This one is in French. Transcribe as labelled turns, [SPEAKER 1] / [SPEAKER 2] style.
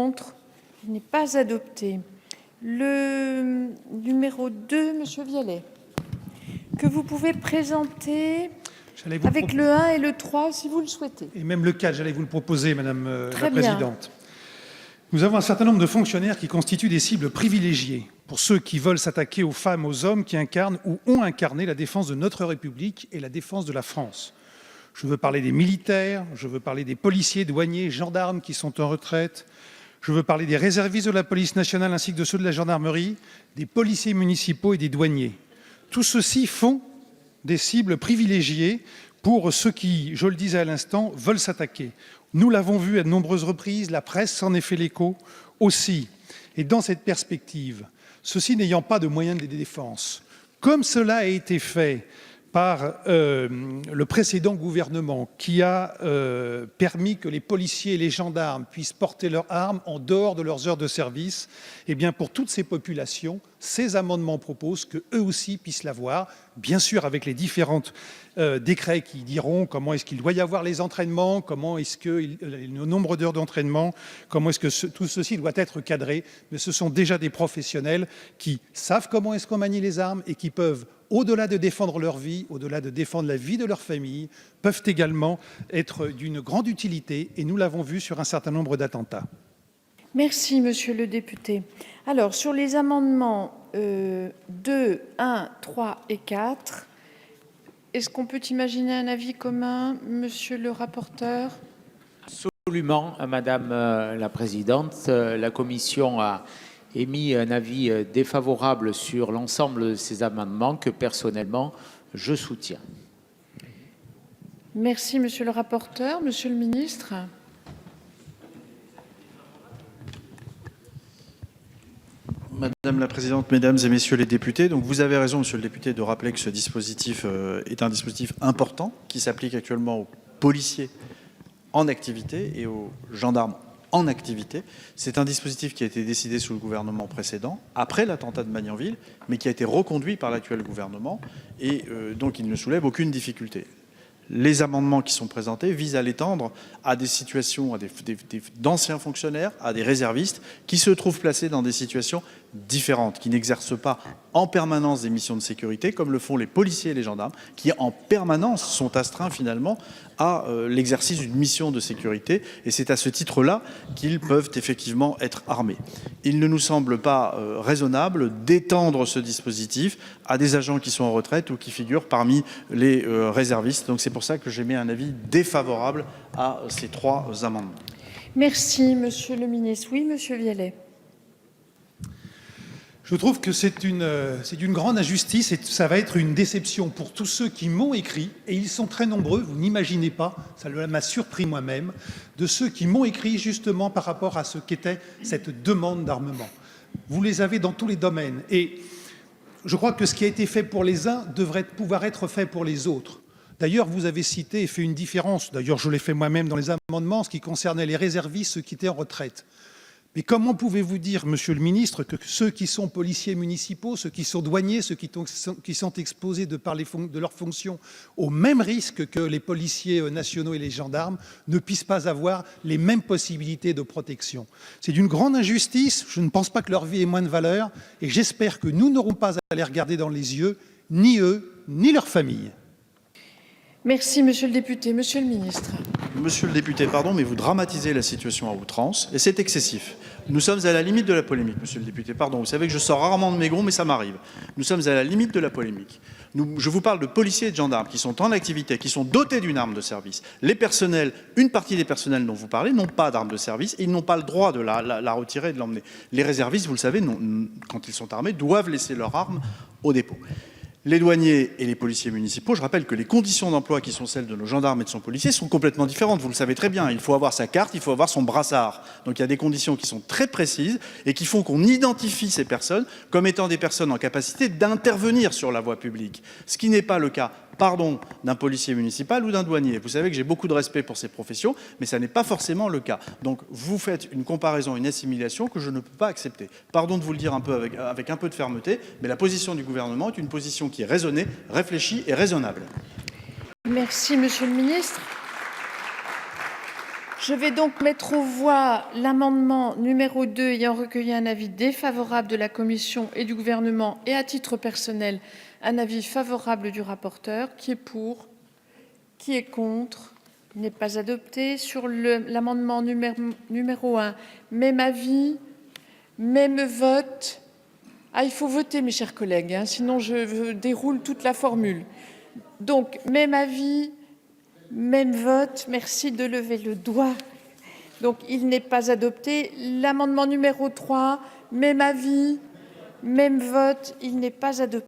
[SPEAKER 1] contre? Il n'est pas adopté. Le numéro 2, Monsieur Vialet, que vous pouvez présenter avec le 1 et le 3, si vous le souhaitez.
[SPEAKER 2] Et même le 4, j'allais vous le proposer, Madame
[SPEAKER 1] Très
[SPEAKER 2] la Présidente. Nous avons un certain nombre de fonctionnaires qui constituent des cibles privilégiées pour ceux qui veulent s'attaquer aux femmes, aux hommes qui incarnent ou ont incarné la défense de notre République et la défense de la France. Je veux parler des militaires, je veux parler des policiers, douaniers, gendarmes qui sont en retraite, je veux parler des réservistes de la police nationale ainsi que de ceux de la gendarmerie, des policiers municipaux et des douaniers. Tous ceux-ci font des cibles privilégiées pour ceux qui, je le disais à l'instant, veulent s'attaquer. Nous l'avons vu à de nombreuses reprises, la presse s'en est fait l'écho aussi. Et dans cette perspective, ceux-ci n'ayant pas de moyens de défense, comme cela a été fait par le précédent gouvernement qui a permis que les policiers et les gendarmes puissent porter leurs armes en dehors de leurs heures de service, eh bien pour toutes ces populations, ces amendements proposent qu'eux aussi puissent l'avoir, bien sûr avec les différentes décrets qui diront comment est-ce qu'il doit y avoir les entraînements, comment est-ce que le nombre d'heures d'entraînement, comment est-ce que tout ceci doit être cadré, mais ce sont déjà des professionnels qui savent comment est-ce qu'on manie les armes et qui peuvent, au-delà de défendre leur vie, au-delà de défendre la vie de leur famille, peuvent également être d'une grande utilité et nous l'avons vu sur un certain nombre d'attentats.
[SPEAKER 1] Merci, Monsieur le député. Alors, sur les amendements 2, 1, 3 et 4, est-ce qu'on peut imaginer un avis commun, Monsieur le rapporteur?
[SPEAKER 3] Absolument, Madame la Présidente. La Commission a émis un avis défavorable sur l'ensemble de ces amendements que, personnellement, je soutiens.
[SPEAKER 1] Merci, Monsieur le rapporteur. Monsieur le ministre.
[SPEAKER 4] Madame la Présidente, Mesdames et Messieurs les députés, donc vous avez raison, Monsieur le député, de rappeler que ce dispositif est un dispositif important qui s'applique actuellement aux policiers en activité et aux gendarmes en activité. C'est un dispositif qui a été décidé sous le gouvernement précédent, après l'attentat de Magnanville, mais qui a été reconduit par l'actuel gouvernement et donc il ne soulève aucune difficulté. Les amendements qui sont présentés visent à l'étendre à des situations, d'anciens fonctionnaires, à des réservistes qui se trouvent placés dans des situations différentes, qui n'exercent pas en permanence des missions de sécurité comme le font les policiers et les gendarmes, qui en permanence sont astreints finalement à l'exercice d'une mission de sécurité et c'est à ce titre-là qu'ils peuvent effectivement être armés. Il ne nous semble pas raisonnable d'étendre ce dispositif à des agents qui sont en retraite ou qui figurent parmi les réservistes. Donc c'est pour ça que j'émets un avis défavorable à ces trois amendements.
[SPEAKER 1] Merci, Monsieur le ministre. Oui, Monsieur Vialet.
[SPEAKER 2] Je trouve que c'est d'une grande injustice et ça va être une déception pour tous ceux qui m'ont écrit, et ils sont très nombreux, vous n'imaginez pas, ça m'a surpris moi-même, de ceux qui m'ont écrit justement par rapport à ce qu'était cette demande d'armement. Vous les avez dans tous les domaines et je crois que ce qui a été fait pour les uns devrait pouvoir être fait pour les autres. D'ailleurs, vous avez cité et fait une différence, d'ailleurs je l'ai fait moi-même dans les amendements, ce qui concernait les réservistes, ceux qui étaient en retraite. Mais comment pouvez-vous dire, Monsieur le Ministre, que ceux qui sont policiers municipaux, ceux qui sont douaniers, ceux qui sont exposés de leurs fonctions au même risque que les policiers nationaux et les gendarmes ne puissent pas avoir les mêmes possibilités de protection? C'est d'une grande injustice, je ne pense pas que leur vie ait moins de valeur et j'espère que nous n'aurons pas à les regarder dans les yeux, ni eux, ni leurs familles.
[SPEAKER 1] Merci, Monsieur le député. Monsieur le ministre.
[SPEAKER 4] Monsieur le député, pardon, mais vous dramatisez la situation à outrance et c'est excessif. Nous sommes à la limite de la polémique, Monsieur le député. Pardon, vous savez que je sors rarement de mes gonds, mais ça m'arrive. Nous sommes à la limite de la polémique. Je vous parle de policiers et de gendarmes qui sont en activité, qui sont dotés d'une arme de service. Les personnels, une partie des personnels dont vous parlez, n'ont pas d'arme de service et ils n'ont pas le droit de la retirer et de l'emmener. Les réservistes, vous le savez, quand ils sont armés, doivent laisser leur arme au dépôt. Les douaniers et les policiers municipaux, je rappelle que les conditions d'emploi qui sont celles de nos gendarmes et de son policier sont complètement différentes. Vous le savez très bien, il faut avoir sa carte, il faut avoir son brassard. Donc il y a des conditions qui sont très précises et qui font qu'on identifie ces personnes comme étant des personnes en capacité d'intervenir sur la voie publique. Ce qui n'est pas le cas, pardon, d'un policier municipal ou d'un douanier. Vous savez que j'ai beaucoup de respect pour ces professions, mais ça n'est pas forcément le cas. Donc vous faites une comparaison, une assimilation que je ne peux pas accepter. Pardon de vous le dire un peu avec un peu de fermeté, mais la position du gouvernement est une position qui est raisonnée, réfléchie et raisonnable.
[SPEAKER 1] Merci, Monsieur le ministre. Je vais donc mettre aux voix l'amendement numéro 2 ayant recueilli un avis défavorable de la commission et du gouvernement et à titre personnel un avis favorable du rapporteur. Qui est pour? Qui est contre? Il n'est pas adopté. Sur l'amendement numéro 1, même avis, même vote. Ah, il faut voter, mes chers collègues, hein, sinon je déroule toute la formule. Donc, même avis, même vote. Merci de lever le doigt. Donc, il n'est pas adopté. L'amendement numéro 3, même avis, même vote. Il n'est pas adopté.